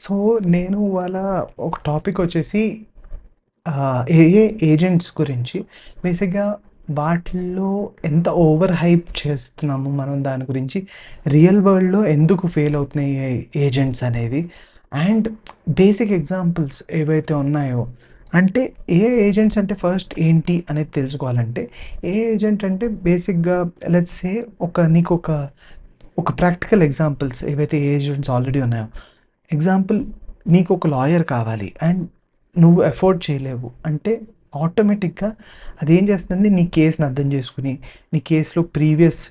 So, నేను ఇవాళ ఒక టాపిక్ వచ్చేసి ఏఐ ఏజెంట్స్ గురించి. బేసిక్‌గా వాటిల్లో ఎంత ఓవర్ హైప్ చేస్తున్నాము మనం దాని గురించి, రియల్ వరల్డ్‌లో ఎందుకు ఫెయిల్ అవుతున్నాయి ఏఐ ఏజెంట్స్ అనేవి, అండ్ బేసిక్ ఎగ్జాంపుల్స్ ఏవైతే ఉన్నాయో, అంటే ఏఐ ఏజెంట్స్ అంటే ఫస్ట్ ఏంటి అనేది తెలుసుకోవాలంటే, ఏఐ ఏజెంట్ అంటే బేసిక్‌గా లెట్స్ సే నీకొక ప్రాక్టికల్ ఎగ్జాంపుల్స్ ఏవైతే ఏజెంట్స్ ఆల్రెడీ ఉన్నాయో. ఎగ్జాంపుల్, నీకు ఒక లాయర్ కావాలి అండ్ నువ్వు ఎఫోర్డ్ చేయలేవు అంటే ఆటోమేటిక్గా అదేం చేస్తుందంటే నీ కేసుని అర్థం చేసుకుని, నీ కేసులో ప్రీవియస్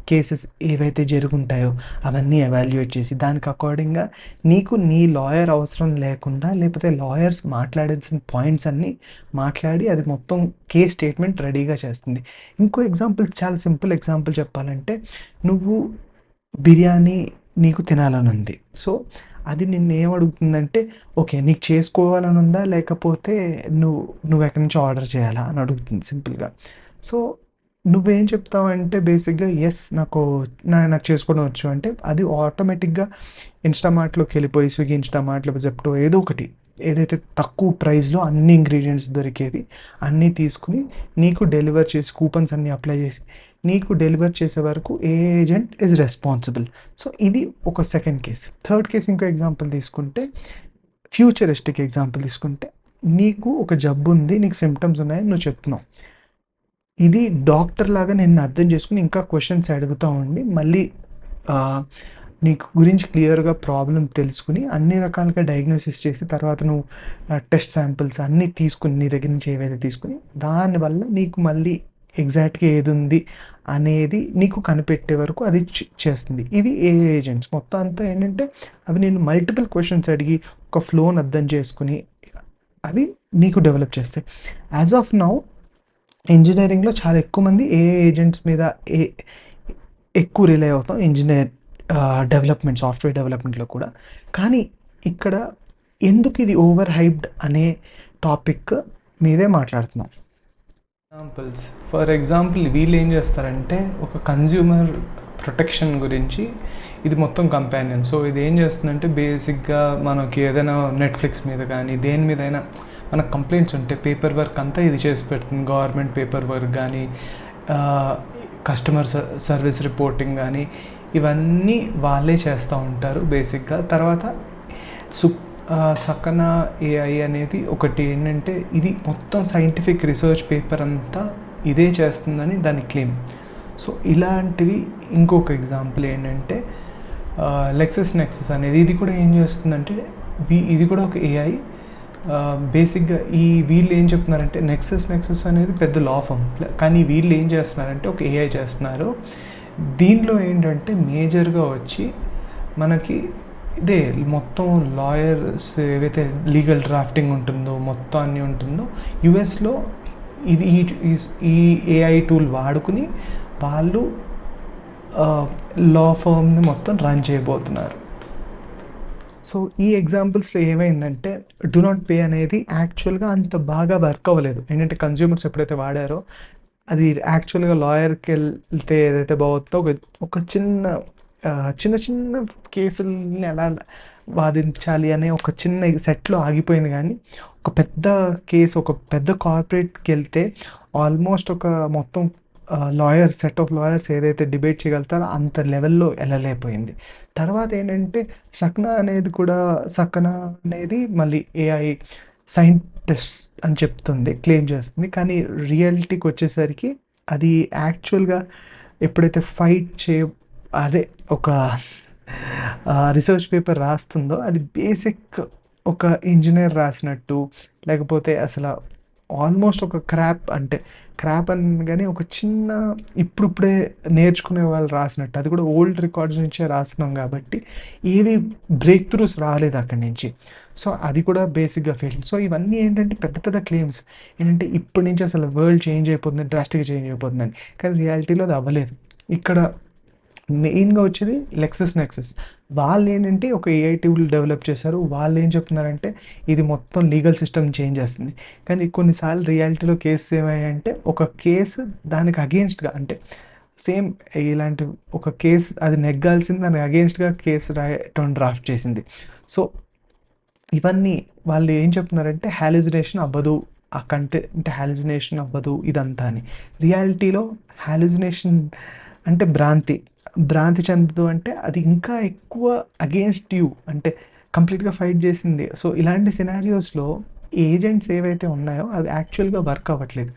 కేసెస్ ఏవైతే జరుగుంటాయో అవన్నీ ఎవాల్యుయేట్ చేసి దానికి అకార్డింగ్గా నీకు నీ లాయర్ అవసరం లేకుండా, లేకపోతే లాయర్స్ మాట్లాడాల్సిన పాయింట్స్ అన్నీ మాట్లాడి అది మొత్తం కేస్ స్టేట్మెంట్ రెడీగా చేస్తుంది. ఇంకో ఎగ్జాంపుల్, చాలా సింపుల్ ఎగ్జాంపుల్ చెప్పాలంటే, నువ్వు బిర్యానీ నీకు తినాలని ఉంది. సో, అది నిన్నేమడుగుతుందంటే, ఓకే. నీకు చేసుకోవాలని ఉందా? లేకపోతే నువ్వెక్కడి నుంచో ఆర్డర్ చేయాలా? అని అడుగుతుంది సింపుల్‌గా. సో, నువ్వేం చెప్తావంటే బేసిక్‌గా యెస్, నాకు చేసుకోవడం వచ్చు అంటే, అది ఆటోమేటిక్‌గా ఇన్‌స్టామార్ట్‌లోకెళ్ళిపోయి స్విగ్గీ, ఇన్‌స్టామార్ట్ లేకపోతే జెప్టో ఏదో ఒకటి, ఏదైతే తక్కువ ప్రైస్‌లో అన్ని ఇంగ్రీడియెంట్స్ దొరికేవి అన్నీ తీసుకొని నీకు డెలివర్ చేసి, కూపన్స్ అన్నీ అప్లై చేసి నీకు డెలివర్ చేసే వరకు ఏ ఏజెంట్ ఈజ్ రెస్పాన్సిబుల్. సో, ఇది ఒక సెకండ్ కేస్. థర్డ్ కేస్ ఇంకో ఎగ్జాంపుల్ తీసుకుంటే, ఫ్యూచరిస్టిక్ ఎగ్జాంపుల్ తీసుకుంటే, నీకు ఒక జబ్బు ఉంది, నీకు సింప్టమ్స్ ఉన్నాయని నువ్వు చెప్తున్నావు. ఇది డాక్టర్ లాగా నిన్ను అర్థం చేసుకొని ఇంకా క్వశ్చన్స్ అడుగుతా ఉండి మళ్ళీ ఆహ్, నీకు గురించి క్లియర్‌గా ప్రాబ్లమ్ తెలుసుకొని అన్ని రకాలుగా డయాగ్నోసిస్ చేసి తర్వాత నువ్వు టెస్ట్ శాంపిల్స్ అన్నీ తీసుకొని నీ దగ్గర నుంచి ఏవైతే తీసుకొని దానివల్ల నీకు మళ్ళీ ఎగ్జాక్ట్‌గా ఏదుంది అనేది నీకు కనిపెట్టే వరకు అది చేస్తుంది. ఇవి ఏఐ ఏజెంట్స్. మొత్తం అంతా ఏంటంటే అవి నేను మల్టిపుల్ క్వశ్చన్స్ అడిగి ఒక ఫ్లోని అర్థం చేసుకొని అవి నీకు డెవలప్ చేస్తాయి. యాజ్ ఆఫ్ నౌ ఇంజినీరింగ్‌లో చాలా ఎక్కువ మంది ఏఐ ఏజెంట్స్ మీద ఎ ఎక్కువ రిలై అవుతాం. డెవలప్‌మెంట్, సాఫ్ట్‌వేర్ డెవలప్‌మెంట్‌లో కూడా. కానీ ఇక్కడ ఎందుకు ఇది ఓవర్ హైప్డ్ అనే టాపిక్ మీదే మాట్లాడుతున్నాం. ఎగ్జాంపుల్స్, ఫర్ ఎగ్జాంపుల్ వీళ్ళేం చేస్తారంటే ఒక కన్జ్యూమర్ ప్రొటెక్షన్ గురించి ఇది మొత్తం కంపానియన్. సో ఇది ఏం చేస్తుందంటే బేసిక్‌గా మనకి ఏదైనా నెట్‌ఫ్లిక్స్ మీద కానీ దేని మీదైనా మనకు కంప్లైంట్స్ ఉంటే పేపర్ వర్క్ అంతా ఇది చేసి పెడుతుంది. గవర్నమెంట్ పేపర్ వర్క్ కానీ, కస్టమర్ సర్వీస్ రిపోర్టింగ్ కానీ ఇవన్నీ వాళ్ళే చేస్తూ ఉంటారు బేసిక్‌గా. తర్వాత సకన ఏఐ అనేది ఒకటి ఏంటంటే ఇది మొత్తం సైంటిఫిక్ రీసెర్చ్ పేపర్ అంతా ఇదే చేస్తుందని దాని క్లెయిమ్. సో ఇలాంటివి ఇంకొక ఎగ్జాంపుల్ ఏంటంటే లెక్సస్ నెక్సస్ అనేది, ఇది కూడా ఏం చేస్తుందంటే ఇది కూడా ఒక ఏఐ. బేసిక్గా వీళ్ళు ఏం చెప్తున్నారంటే నెక్సస్ అనేది పెద్ద లా ఫర్మ్, కానీ వీళ్ళు ఏం చేస్తున్నారంటే ఒక ఏఐ చేస్తున్నారు. దీంట్లో ఏంటంటే మేజర్గా వచ్చి మనకి ఇదే మొత్తం లాయర్స్ ఏవైతే లీగల్ డ్రాఫ్టింగ్ ఉంటుందో మొత్తం అన్నీ ఉంటుందో యుఎస్లో ఇది ఈ ఏఐ టూల్ వాడుకుని వాళ్ళు లా ఫర్మ్ని మొత్తం రన్ చేయబోతున్నారు. సో ఈ ఎగ్జాంపుల్స్లో ఏమైందంటే డూ నాట్ పే అనేది యాక్చువల్గా అంత బాగా వర్క్ అవ్వలేదు. ఏంటంటే కన్జ్యూమర్స్ ఎప్పుడైతే వాడారో అది యాక్చువల్గా లాయర్కి వెళ్తే ఏదైతే బాగుందో ఒక చిన్న చిన్న కేసుల్ని ఎలా వాదించాలి అనే ఒక చిన్న సెట్లో ఆగిపోయింది. కానీ ఒక పెద్ద కేసు, ఒక పెద్ద కార్పొరేట్కి వెళ్తే ఆల్మోస్ట్ ఒక మొత్తం సెట్ ఆఫ్ లాయర్స్ ఏదైతే డిబేట్ చేయగలుగుతారో అంత లెవెల్లో వెళ్ళలేకపోయింది. తర్వాత ఏంటంటే సకన అనేది మళ్ళీ ఏఐ సైంటిస్ట్ అని చెప్తుంది, క్లెయిమ్ చేస్తుంది. కానీ రియాలిటీకి వచ్చేసరికి అది యాక్చువల్గా ఎప్పుడైతే అదే ఒక రీసెర్చ్ పేపర్ రాస్తుందో అది బేసిక్ ఒక ఇంజనీర్ రాసినట్టు, లేకపోతే అసలు ఆల్మోస్ట్ ఒక క్రాప్ అనగానే ఒక చిన్న ఇప్పుడిప్పుడే నేర్చుకునే వాళ్ళు రాసినట్టు, అది కూడా ఓల్డ్ రికార్డ్స్ నుంచే రాస్తున్నాం కాబట్టి ఏవి బ్రేక్ త్రూస్ రాలేదు అక్కడి నుంచి. సో అది కూడా బేసిక్గా ఫెయిల్. సో ఇవన్నీ ఏంటంటే పెద్ద పెద్ద క్లెయిమ్స్ ఏంటంటే ఇప్పటి నుంచి అసలు వరల్డ్ చేంజ్ అయిపోతుంది, డ్రాస్టిక్గా చేంజ్ అయిపోతుందని. కానీ రియాలిటీలో అది అవ్వలేదు. ఇక్కడ మెయిన్గా వచ్చేది లెక్సస్ నెక్సస్. వాళ్ళు ఏంటంటే ఒక ఏఐ టూల్ డెవలప్ చేశారు. వాళ్ళు ఏం చెప్తున్నారంటే ఇది మొత్తం లీగల్ సిస్టమ్ చేంజ్ చేస్తుంది. కానీ కొన్నిసార్లు రియాలిటీలో కేసెస్ ఏమయ్యాయంటే ఒక కేసు దానికి అగెయిన్స్ట్గా, అంటే సేమ్ ఇలాంటి ఒక కేసు అది నెగ్గాల్సింది దానికి అగెయిన్స్ట్గా కేసు రాయటం డ్రాఫ్ట్ చేసింది. సో ఇవన్నీ వాళ్ళు ఏం చెప్తున్నారంటే హాలుసినేషన్ అవ్వదు. ఆ కంటెంట్ హాలుసినేషన్ అవ్వదు ఇదంతా అని. రియాలిటీలో హాలుసినేషన్ అంటే భ్రాంతి. భ్రాంతి చెందదు అంటే అది ఇంకా ఎక్కువ అగెయిన్స్ట్ యూ అంటే కంప్లీట్‌గా ఫైట్ చేసింది. సో, ఇలాంటి సినారియోస్‌లో ఏజెంట్స్ ఏవైతే ఉన్నాయో అవి యాక్చువల్‌గా వర్క్ అవ్వట్లేదు.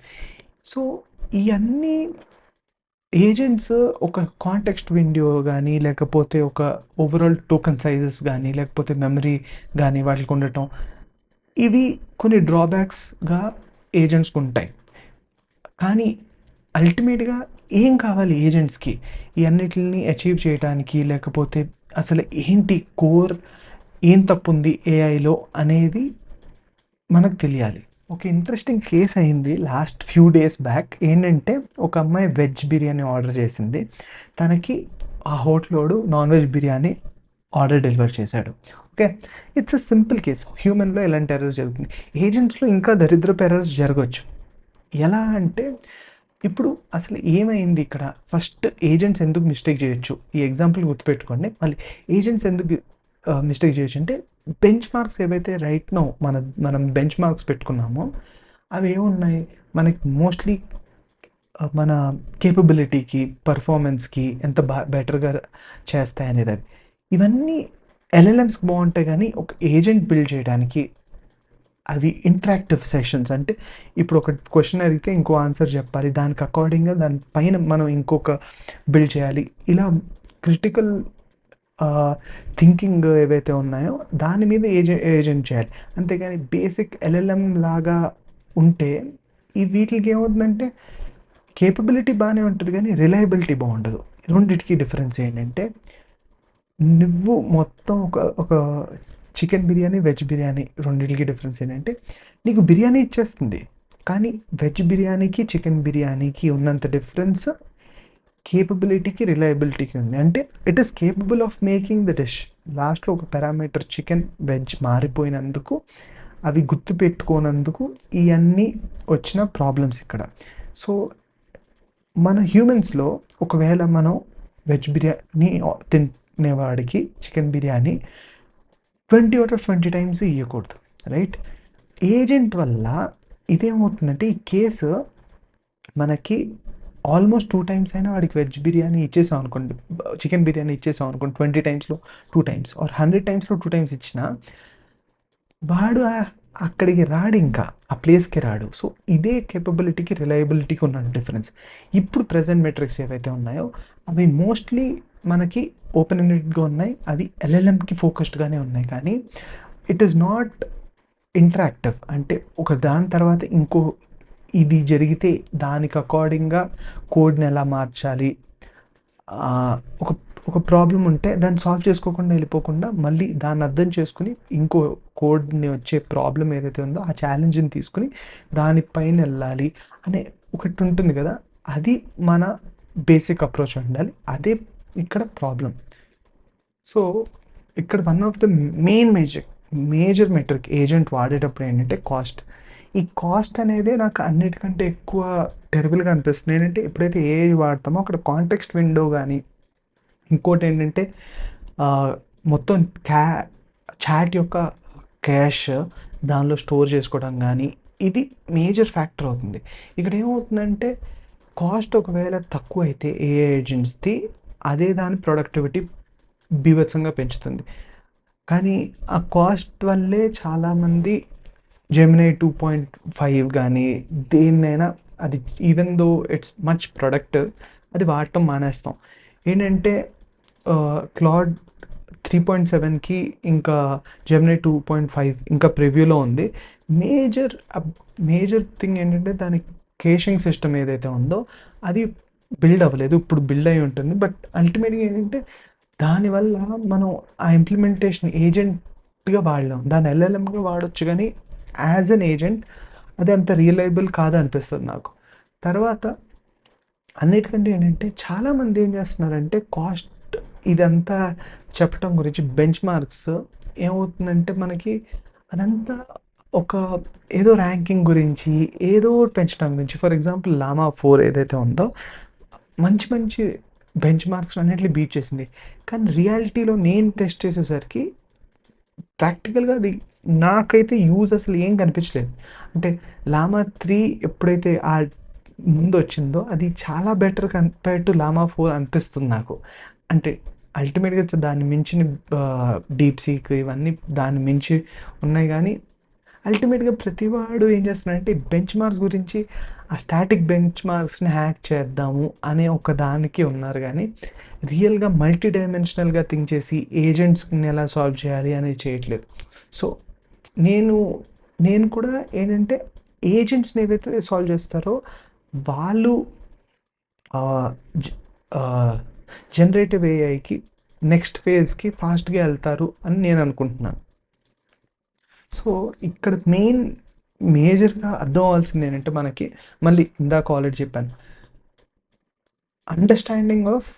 సో, ఇయన్నీ ఏజెంట్స్ ఒక కాంటెక్స్ట్ విండో గానీ, లేకపోతే ఒక ఓవరాల్ టోకెన్ సైజెస్ గానీ, లేకపోతే మెమరీ గానీ వాటిలికి ఉండటం. ఇవి కొన్ని డ్రాబ్యాక్స్‌గా ఏజెంట్స్‌కుంటాయి. కానీ అల్టిమేట్‌గా ఏం కావాలి ఏజెంట్స్‌కి? ఈ అన్నిటిని అచీవ్ చేయటానికి లేకపోతే అసలు ఏంటి కోర్ ఏం తప్పుంది ఏఐలో అనేది మనకు తెలియాలి. ఒక ఇంట్రెస్టింగ్ కేస్ అయింది లాస్ట్ ఫ్యూ డేస్ బ్యాక్. ఏంటంటే ఒక అమ్మాయి వెజ్ బిర్యానీ ఆర్డర్ చేసింది. తనకి ఆ హోటలోడు non veg biryani order deliver చేశాడు. Okay. It's a simple case. హ్యూమన్‌లో ఇలాంటి ఎర్రర్స్ జరుగుతుంది. ఏజెంట్స్‌లో ఇంకా దరిద్రపు ఎర్రర్స్ జరగొచ్చు. ఎలా అంటే ఇప్పుడు అసలు ఏమైంది ఇక్కడ? ఫస్ట్ ఏజెంట్స్ ఎందుకు మిస్టేక్ చేయొచ్చు? ఈ ఎగ్జాంపుల్ గుర్తుపెట్టుకోండి. మళ్ళీ ఏజెంట్స్ ఎందుకు మిస్టేక్ చేయొచ్చు అంటే బెంచ్ మార్క్స్ ఏవైతే రైట్ నౌ మనం బెంచ్ మార్క్స్ పెట్టుకున్నామో అవి ఏమున్నాయి? మనకి మోస్ట్‌లీ మన కేపబిలిటీకి, పర్ఫార్మెన్స్‌కి ఎంత బెటర్‌గా చేస్తాయనేది అది. ఇవన్నీ ఎల్ఎల్ఎమ్స్‌కి బావుంటాయి గానీ, ఒక ఏజెంట్ బిల్డ్ చేయడానికి అవి ఇంటరాక్టివ్ సెషన్స్ అంటే ఇప్పుడు ఒక క్వెషన్ అడిగితే ఇంకో ఆన్సర్ చెప్పాలి. దానికి అకార్డింగ్‌గా దాని పైన మనం ఇంకొక బిల్డ్ చేయాలి. ఇలా క్రిటికల్ థింకింగ్ ఏవైతే ఉన్నాయో దాని మీద ఏజెంట్ చేయాలి. అంతేగాని బేసిక్ ఎల్ఎల్ఎం లాగా ఉంటే ఈ వీటిలికి ఏమవుతుందంటే కేపబిలిటీ బానే ఉంటది గానీ రిలయబిలిటీ బావుండదు. రెండిటికి డిఫరెన్స్ ఏంటంటే నువ్వు మొత్తం ఒక చికెన్ బిర్యానీ, వెజ్ బిర్యానీ రెండిటికి డిఫరెన్స్ ఏంటంటే నీకు బిర్యానీ ఇచ్చేస్తుంది. కానీ వెజ్ బిర్యానీకి, చికెన్ బిర్యానీకి ఉన్నంత డిఫరెన్స్ కేపబిలిటీకి, రిలయబిలిటీకి ఉంది. అంటే it is capable of making the dish. లాస్ట్‌లో ఒక పారామీటర్ చికెన్, వెజ్ మారిపోయినందుకు, అవి గుర్తుపెట్టుకోనందుకు ఇయన్నీ వచ్చిన ప్రాబ్లమ్స్ ఇక్కడ. సో, మన హ్యూమన్స్‌లో ఒకవేళ మనం వెజ్ బిర్యానీ తినేవాడికి చికెన్ బిర్యానీ 20/20 టైమ్స్ ఇయ్యకూడదు. రైట్? ఏజెంట్ వల్ల ఇదేమవుతుందంటే ఈ కేసు మనకి ఆల్మోస్ట్ 2 టైమ్స్ అయినా వాడికి వెజ్ బిర్యానీ ఇచ్చేసాం అనుకోండి. చికెన్ బిర్యానీ ఇచ్చేసాం అనుకోండి. 20 టైమ్స్‌లో 2 టైమ్స్ ఆర్ 100 టైమ్స్‌లో 2 టైమ్స్ ఇచ్చినా వాడు అక్కడికి రాడింకా. ఆ ప్లేస్‌కి రాడు. సో, ఇదే కేపబిలిటీకి, రిలయబిలిటీకి ఉన్న డిఫరెన్స్. ఇప్పుడు ప్రెజెంట్ మెట్రిక్స్ ఏవైతే ఉన్నాయో అవి మోస్ట్‌లీ మనకి ఓపెన్ ఎండెడ్‌గా ఉన్నాయి. అవి ఎల్ఎల్ఎంకి ఫోకస్డ్‌గానే ఉన్నాయి. కానీ ఇట్ ఈస్ నాట్ ఇంటరాక్టివ్. అంటే ఒక దాని తర్వాత ఇంకో ఇది జరిగితే దానికి అకార్డింగ్‌గా కోడ్‌ని ఎలా మార్చాలి? ఒక ఒక ప్రాబ్లమ్ ఉంటే దాన్ని సాల్వ్ చేసుకోకుండా వెళ్ళిపోకుండా మళ్ళీ దాన్ని అర్థం చేసుకొని ఇంకో కోడ్‌ని వచ్చే ప్రాబ్లమ్ ఏదైతే ఉందో ఆ ఛాలెంజ్‌ని తీసుకొని దానిపైన వెళ్ళాలి అనే ఒకటి ఉంటుంది కదా! అది మన బేసిక్ అప్రోచ్ ఉండాలి. అదే ఇక్కడ ప్రాబ్లమ్. సో, ఇక్కడ one of the major metric agent వాడేటప్పుడు ఏంటంటే కాస్ట్. ఈ కాస్ట్ అనేదే నాకు అన్నిటికంటే ఎక్కువ టెర్రిబుల్‌గా అనిపిస్తుంది. ఏంటంటే ఎప్పుడైతే ఏఐ వాడతామో అక్కడ కాంటెక్స్ట్ విండో గానీ, ఇంకోటేంటంటే మొత్తం చాట్ యొక్క క్యాష్ దానిలో స్టోర్ చేసుకోవడం గానీ, ఇది మేజర్ ఫ్యాక్టర్ అవుతుంది. ఇక్కడ ఏమవుతుందంటే కాస్ట్ ఒకవేళ తక్కువైతే ఏఐ ఏజెంట్స్‌ది అదే దాని ప్రొడక్టివిటీ బీభత్సంగా పెంచుతుంది. కానీ ఆ కాస్ట్ వల్లే చాలామంది జెమినీ 2.5 గానీ, దేన్నైనా అది even though it's much productive అది వాడటం మానేస్తాం. ఏంటంటే క్లాడ్ 3.7కి ఇంకా జెమినీ 2.5 ఇంకా ప్రివ్యూలో ఉంది. మేజర్ థింగ్ ఏంటంటే దాని కేషింగ్ సిస్టమ్ ఏదైతే ఉందో అది బిల్డ్ అవ్వలేదు. ఇప్పుడు బిల్డ్ అయ్యి ఉంటుంది. బట్ అల్టిమేట్‌గా ఏంటంటే దానివల్ల మనం ఆ ఇంప్లిమెంటేషన్ ఏజెంట్‌గా వాడలేం. దాన్ని ఎల్ఎల్ఎంగా వాడొచ్చు గానీ యాజ్ ఎన్ ఏజెంట్ అది అంత రియలైబుల్ కాదనిపిస్తుంది నాకు. తర్వాత అన్నిటికంటే ఏంటంటే చాలామంది ఏం చేస్తున్నారంటే కాస్ట్ ఇదంతా చెప్పటం గురించి బెంచ్ మార్క్స్ ఏమవుతుందంటే మనకి అదంతా ఒక ఏదో ర్యాంకింగ్ గురించి ఏదో పెంచడం గురించి ఫర్ ఎగ్జాంపుల్ లామా 4 ఏదైతే ఉందో మంచి బెంచ్ మార్క్స్ అన్నిటిని బీట్ చేసింది. కానీ రియాలిటీలో నేను టెస్ట్ చేసేసరికి ప్రాక్టికల్‌గా అది నాకైతే యూజ్ అసలు ఏం కనిపించలేదు. అంటే లామా 3 ఎప్పుడైతే ముందొచ్చిందో అది చాలా బెటర్ కంపేర్డ్ టు లామా 4 అనిపిస్తుంది నాకు. అంటే అల్టిమేట్‌గా దాన్ని మించిన డీప్‌సీక్ ఇవన్నీ దాన్ని మించి ఉన్నాయి గానీ, అల్టిమేట్‌గా ప్రతివాడు ఏం చేస్తున్నాడంటే బెంచ్ మార్క్స్ గురించి ఆ స్టాటిక్ బెంచ్ మార్క్స్‌ని హ్యాక్ చేద్దాము అనే ఒక దానికి ఉన్నారు గానీ, రియల్‌గా మల్టీ డైమెన్షనల్‌గా థింక్ చేసి ఏజెంట్స్‌ని ఎలా సాల్వ్ చేయాలి అనేది చేయట్లేదు. సో, నేను నేను కూడా ఏంటంటే ఏజెంట్స్‌ని ఏవైతే సాల్వ్ చేస్తారో వాళ్ళు ఆహ్, జ ఆహ్, జనరేటివ్ ఏఐకి నెక్స్ట్ ఫేజ్‌కి ఫాస్ట్‌గా ఎళ్తారు అని నేను అనుకుంటున్నాను. సో, ఇక్కడ మేజర్‌గా అర్థం అవ్వాల్సింది ఏంటంటే మనకి మళ్ళీ ఇందాక ఆల్రెడీ చెప్పాను. Understanding of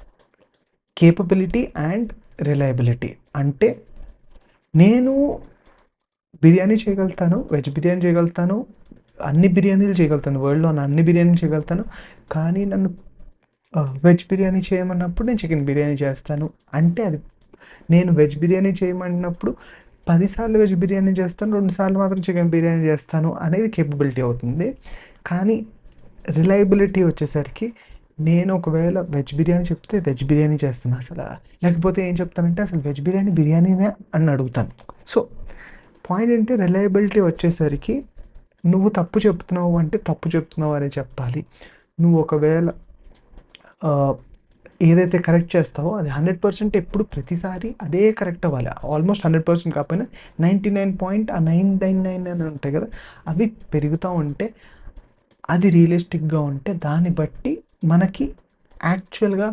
capability and reliability. అంటే నేను బిర్యానీ చేయగలుగుతాను, వెజ్ బిర్యానీ చేయగలుగుతాను, అన్ని బిర్యానీలు చేయగలుగుతాను. వరల్డ్‌లో ఉన్న అన్ని బిర్యానీలు చేయగలుగుతాను. కానీ నన్ను వెజ్ బిర్యానీ చేయమన్నప్పుడు నేను చికెన్ బిర్యానీ చేస్తాను. అంటే అది నేను వెజ్ బిర్యానీ చేయమన్నప్పుడు 10 సార్లు వెజ్ బిర్యానీ చేస్తాను. 2 సార్లు మాత్రం చికెన్ బిర్యానీ చేస్తాను అనేది కేపబిలిటీ అవుతుంది. కానీ రిలయబిలిటీ వచ్చేసరికి నేను ఒకవేళ వెజ్ బిర్యానీ చెప్తే వెజ్ బిర్యానీ చేస్తాను అసల. లేకపోతే ఏం చెప్తానంటే అసలు వెజ్ బిర్యానీ బిర్యానీనే అని అడుగుతాను. సో, పాయింట్ ఏంటి రిలయబిలిటీ వచ్చేసరికి నువ్వు తప్పు చెప్తున్నావు అంటే తప్పు చెప్తున్నావు అనే చెప్పాలి. నువ్వు ఒకవేళ ఆహ్, ఏదైతే కరెక్ట్ చేస్తావో అది 100% ఎప్పుడు ప్రతిసారి అదే కరెక్ట్ అవ్వాలి. ఆల్మోస్ట్ 100% కాకపోయినా 99 పాయింట్ ఆ 999 అని ఉంటాయి కదా! అవి పెరుగుతా ఉంటే అది రియలిస్టిక్‌గా ఉంటే దాన్ని బట్టి మనకి యాక్చువల్‌గా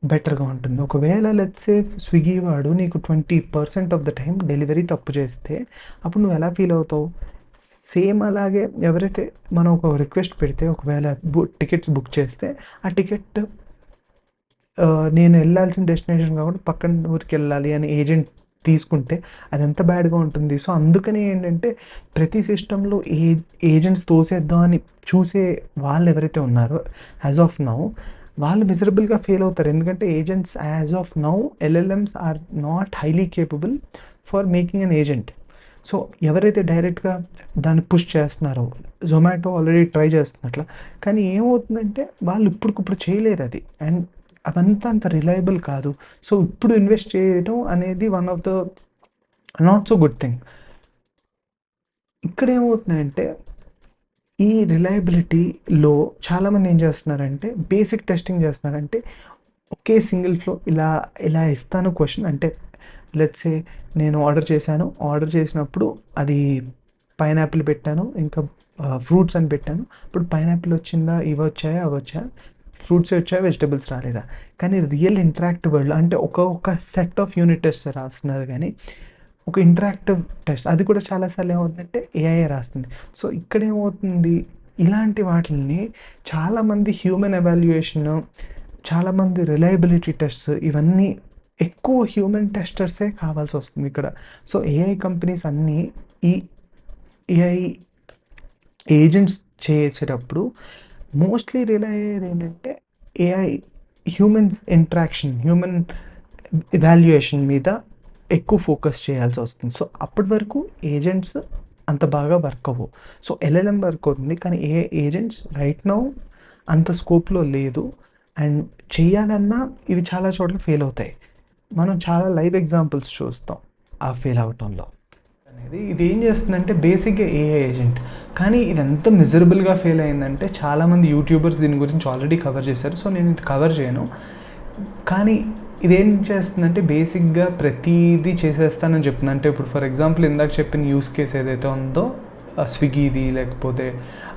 బెటర్‌గా ఉంటుంది. ఒకవేళ లెట్స్ సే స్విగ్గీ వాడు నీకు 20% ఆఫ్ ద టైమ్ డెలివరీ తప్పు చేస్తే అప్పుడు నువ్వు ఎలా ఫీల్ అవుతావు? సేమ్ అలాగే ఎవరైతే మనం ఒక రిక్వెస్ట్ పెడితే ఒకవేళ టికెట్స్ బుక్ చేస్తే ఆ టికెట్ నేను ఎళ్ళాల్సిన డెస్టినేషన్ కాకుండా పక్కన ఊరికెళ్ళాలి అని ఏజెంట్ తీసుకుంటే అదెంత బ్యాడ్‌గా ఉంటుంది. సో, అందుకని ఏంటంటే ప్రతి సిస్టమ్‌లో ఏజెంట్స్ తోసేద్దాం అని చూసే వాళ్ళెవరైతే ఉన్నారో యాస్ ఆఫ్ నౌ వాళ్ళు మిజరబుల్‌గా ఫెయిల్ అవుతారు. ఎందుకంటే agents as of now LLMs are not highly capable for making an agent. So, ఎవరైతే డైరెక్ట్‌గా దాన్ని పుష్ చేస్తున్నారో జొమాటో ఆల్రెడీ ట్రై చేస్తుంది అట్లా. కానీ ఏమవుతుందంటే వాళ్ళు ఇప్పటికిప్పుడు చేయలేరది. అండ్ అవంతా అంత రిలయబుల్ కాదు. సో, ఇప్పుడు ఇన్వెస్ట్ చేయడం అనేది one of the not so good thing. ఇక్కడేమవుతుందంటే ఈ రిలయబిలిటీలో చాలామంది ఏం చేస్తున్నారంటే బేసిక్ టెస్టింగ్ చేస్తున్నారంటే ఒకే సింగిల్ ఫ్లో ఇలా ఇస్తాను క్వెషన్ అంటే లెట్స్ సే నేను ఆర్డర్ చేశాను. ఆర్డర్ చేసినప్పుడు అది పైనాపిల్ పెట్టాను. ఇంకా ఫ్రూట్స్ అని పెట్టాను. ఇప్పుడు పైనాపిల్ వచ్చిందా? ఇవొచ్చాయా? అవొచ్చాయా? ఫ్రూట్సే వచ్చాయా? వెజిటబుల్స్ రాలేదా? కానీ రియల్ ఇంటరాక్టివ్ వరల్డ్‌లో అంటే ఒక సెట్ ఆఫ్ యూనిట్ టెస్ట్ రాస్తున్నారు గానీ, ఒక ఇంటరాక్టివ్ టెస్ట్ అది కూడా చాలా సార్లు ఏమవుతుందంటే ఏఐ రాస్తుంది. సో, ఇక్కడేమవుతుంది ఇలాంటి వాటిల్ని చాలామంది హ్యూమన్ ఎవాల్యుయేషన్, చాలామంది రిలయబిలిటీ టెస్ట్స్ ఇవన్నీ ఎక్కువ హ్యూమన్ టెస్టర్సే కావాల్సొస్తుంది ఇక్కడ. సో, ఏఐ కంపెనీస్ అన్నీ ఈ ఏఐ ఏజెంట్స్ చేసేటప్పుడు మోస్ట్‌లీ రిలై అయ్యేదేంటంటే AI humans interaction, human evaluation మీద ఎక్కువ ఫోకస్ చేయాల్సొస్తుంది. సో, అప్పటి వరకు ఏజెంట్స్ అంత బాగా వర్క్ అవ్వవు. సో, ఎల్ఎల్ఎం వర్క్ అవుతుంది. కానీ ఏజెంట్స్ రైట్ నౌ అంత స్కోప్‌లో లేదు. అండ్ చెయ్యాలన్నా ఇవి చాలా చోట్ల ఫెయిల్ అవుతాయి. మనం చాలా లైవ్ ఎగ్జాంపుల్స్ చూస్తాం ఆ ఫెయిల్ అవ్వటంలో. ఇదేం చేస్తుందంటే బేసిక్‌గా ఏఐ ఏజెంట్. కానీ ఇదెంత మిజరబుల్‌గా ఫెయిల్ అయిందంటే చాలామంది యూట్యూబర్స్ దీని గురించి ఆల్రెడీ కవర్ చేశారు. సో, నేను ఇది కవర్ చేయను. కానీ ఇదేం చేస్తుందంటే బేసిక్‌గా ప్రతీదీ చేసేస్తానని చెప్తుంది. అంటే ఇప్పుడు ఫర్ ఎగ్జాంపుల్ ఇందాక చెప్పిన యూజ్ కేస్ ఏదైతే ఉందో స్విగ్గీది లేకపోతే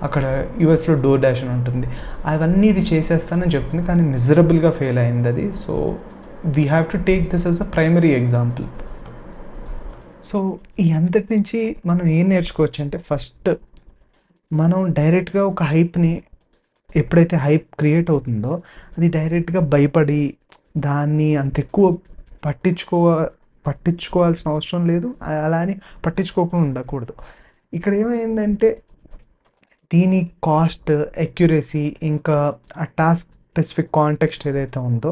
అక్కడ యూఎస్‌లో డోర్ డాష్ అని ఉంటుంది. అవన్నీ ఇది చేసేస్తానని చెప్తుంది. కానీ మిజరబుల్‌గా ఫెయిల్ అయిందది. So, we have to take this as a primary example. So, ఈ అంతటి నుంచి మనం ఏం నేర్చుకోవచ్చంటే ఫస్ట్ మనం డైరెక్ట్‌గా ఒక హైప్‌ని ఎప్పుడైతే హైప్ క్రియేట్ అవుతుందో అది డైరెక్ట్‌గా భయపడి దాన్ని అంత ఎక్కువ పట్టించుకో పట్టించుకోవాల్సిన అవసరం లేదు. అలా అని పట్టించుకోకుండా ఉండకూడదు. ఇక్కడ ఏమైందంటే దీని కాస్ట్, అక్యురసీ ఇంకా ఆ టాస్క్ స్పెసిఫిక్ కాంటెక్స్ట్ ఏదైతే ఉందో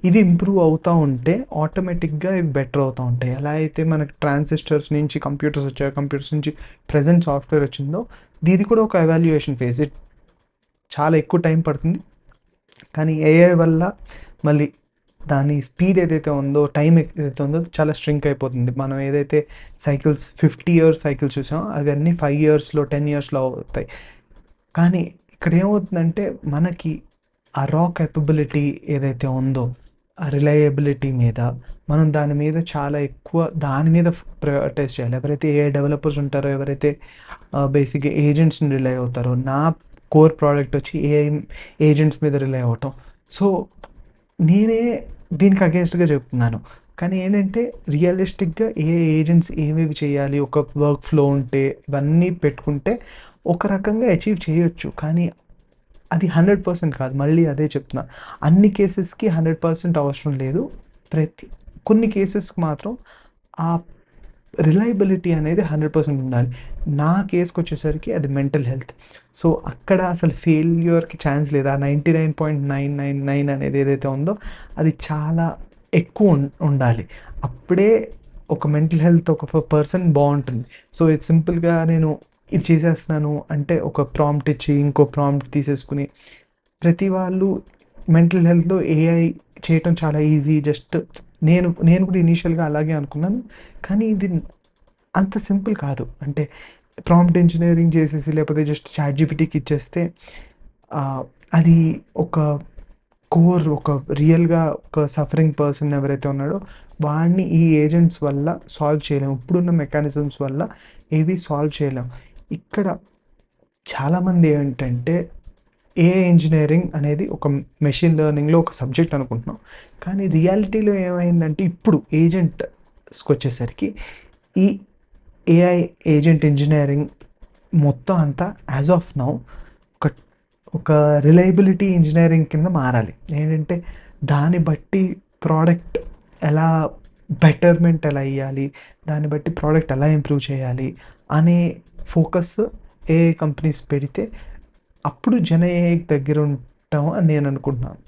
ఇవి ఇంప్రూవ్ అవుతూ ఉంటే ఆటోమేటిక్గా ఇవి బెటర్ అవుతూ ఉంటాయి. ఎలా అయితే మనకి ట్రాన్సిస్టర్స్ నుంచి కంప్యూటర్స్ వచ్చాయో, కంప్యూటర్స్ నుంచి ప్రెజెంట్ సాఫ్ట్వేర్ వచ్చిందో, దీది కూడా ఒక ఎవాల్యుయేషన్ ఫేజ్. చాలా ఎక్కువ టైం పడుతుంది, కానీ ఏఐ వల్ల మళ్ళీ దాని స్పీడ్ ఏదైతే ఉందో, టైం ఏదైతే ఉందో చాలా స్ట్రింక్ అయిపోతుంది. మనం ఏదైతే సైకిల్స్ 50 ఇయర్స్ సైకిల్స్ చూసామో అవన్నీ 5 ఇయర్స్లో 10 ఇయర్స్లో అవుతాయి. కానీ ఇక్కడ ఏమవుతుందంటే మనకి ఆ రా కేపబిలిటీ ఏదైతే ఉందో, ఆ రిలయబిలిటీ మీద మనం దాని మీద చాలా ఎక్కువ దాని మీద ప్రయారిటైజ్ చేయాలి. ఎవరైతే ఏఐ డెవలపర్స్ ఉంటారో, ఎవరైతే బేసిక్గా ఏజెంట్స్ని రిలై అవుతారో, నా కోర్ ప్రోడక్ట్ వచ్చి ఏఐ ఏజెంట్స్ మీద రిలై అవ్వటం. సో నేనే దీనికి అగేన్స్ట్గా చెప్తున్నాను. కానీ ఏంటంటే రియలిస్టిక్గా ఏజెంట్స్ ఏవేవి చేయాలి, ఒక వర్క్ ఫ్లో ఉంటే ఇవన్నీ పెట్టుకుంటే ఒక రకంగా అచీవ్ చేయొచ్చు. కానీ అది 100% కాదు. మళ్ళీ అదే చెప్తున్నా, అన్ని కేసెస్కి 100% అవసరం లేదు. కొన్ని కేసెస్కి మాత్రం ఆ రిలయబిలిటీ అనేది 100% ఉండాలి. నా కేస్కి వచ్చేసరికి అది మెంటల్ హెల్త్. సో అక్కడ అసలు ఫెయిల్యూర్కి ఛాన్స్ లేదు. ఆ 99.999 అనేది ఏదైతే ఉందో అది చాలా ఎక్కువ ఉండాలి. అప్పుడే ఒక మెంటల్ హెల్త్ ఒక పర్సన్ బాగుంటుంది. సో ఇది సింపుల్గా నేను ఇది చేసేస్తున్నాను అంటే ఒక ప్రాంప్ట్ ఇచ్చి ఇంకో ప్రాంప్ట్ తీసేసుకుని ప్రతి వాళ్ళు మెంటల్ హెల్త్లో ఏఐ చేయటం చాలా ఈజీ. జస్ట్ నేను కూడా ఇనీషియల్గా అలాగే అనుకున్నాను. కానీ ఇది అంత సింపుల్ కాదు. అంటే ప్రాంప్ట్ ఇంజనీరింగ్ చేసేసి లేకపోతే జస్ట్ చాట్‌జీపీటీకి ఇచ్చేస్తే అది ఒక ఒక రియల్గా ఒక సఫరింగ్ పర్సన్ ఎవరైతే ఉన్నాడో వాడిని ఈ ఏజెంట్స్ వల్ల సాల్వ్ చేయలేము. ఇప్పుడున్న మెకానిజమ్స్ వల్ల ఏవి సాల్వ్ చేయలేము. ఇక్కడ చాలామంది ఏంటంటే ఏఐ ఇంజినీరింగ్ అనేది ఒక మెషిన్ లెర్నింగ్లో ఒక సబ్జెక్ట్ అనుకుంటున్నాం. కానీ రియాలిటీలో ఏమైందంటే ఇప్పుడు ఏజెంట్స్కి వచ్చేసరికి ఈ ఏఐ ఏజెంట్ ఇంజినీరింగ్ మొత్తం అంతా యాజ్ ఆఫ్ నౌ ఒక ఒక రిలయబిలిటీ ఇంజినీరింగ్ కింద మారాలి. ఏంటంటే దాన్ని బట్టి ప్రోడక్ట్ ఎలా బెటర్మెంట్ ఎలా ఇవ్వాలి, దాన్ని బట్టి ప్రోడక్ట్ ఎలా ఇంప్రూవ్ చేయాలి అనే ఫోకస్ ఏఐ కంపెనీస్ పెడితే అప్పుడు జన ఏఐకి దగ్గర ఉంటాం అని నేను అనుకుంటున్నాను.